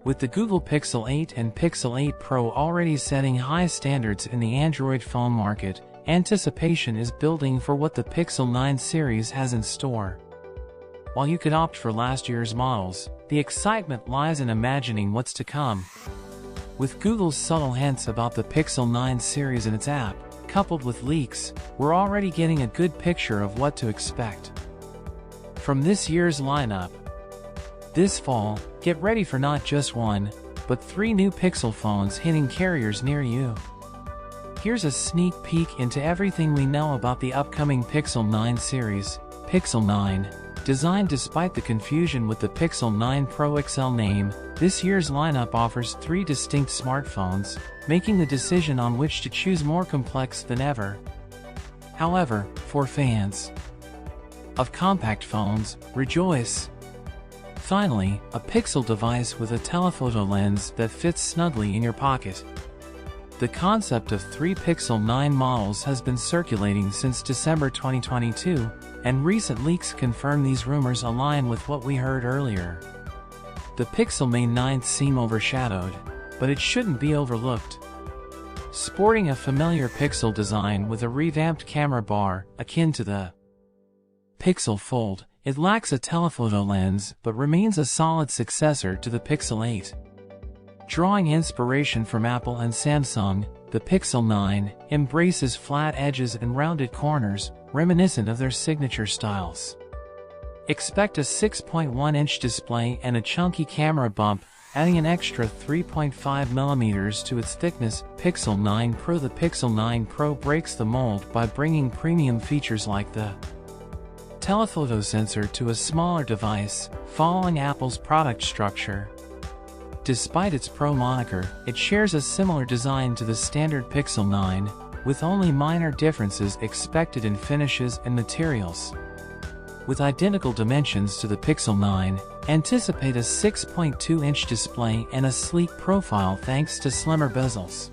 With the Google Pixel 8 and Pixel 8 Pro already setting high standards in the Android phone market, anticipation is building for what the Pixel 9 series has in store. While you could opt for last year's models, the excitement lies in imagining what's to come. With Google's subtle hints about the Pixel 9 series and its app, coupled with leaks, we're already getting a good picture of what to expect. From this year's lineup, this fall, get ready for not just one, but 3 new Pixel phones hitting carriers near you. Here's a sneak peek into everything we know about the upcoming Pixel 9 series. Pixel 9. Designed despite the confusion with the Pixel 9 Pro XL name, this year's lineup offers 3 distinct smartphones, making the decision on which to choose more complex than ever. However, for fans of compact phones, rejoice! Finally, a Pixel device with a telephoto lens that fits snugly in your pocket. The concept of 3 Pixel 9 models has been circulating since December 2022, and recent leaks confirm these rumors align with what we heard earlier. The Pixel may 9 seem overshadowed, but it shouldn't be overlooked. Sporting a familiar Pixel design with a revamped camera bar, akin to the Pixel Fold, it lacks a telephoto lens but remains a solid successor to the Pixel 8. Drawing inspiration from Apple and Samsung, the Pixel 9 embraces flat edges and rounded corners, reminiscent of their signature styles. Expect a 6.1-inch display and a chunky camera bump, adding an extra 3.5mm to its thickness. Pixel 9 Pro. The Pixel 9 Pro breaks the mold by bringing premium features like the telephoto sensor to a smaller device, following Apple's product structure. Despite its Pro moniker, it shares a similar design to the standard Pixel 9, with only minor differences expected in finishes and materials. With identical dimensions to the Pixel 9, anticipate a 6.2-inch display and a sleek profile thanks to slimmer bezels.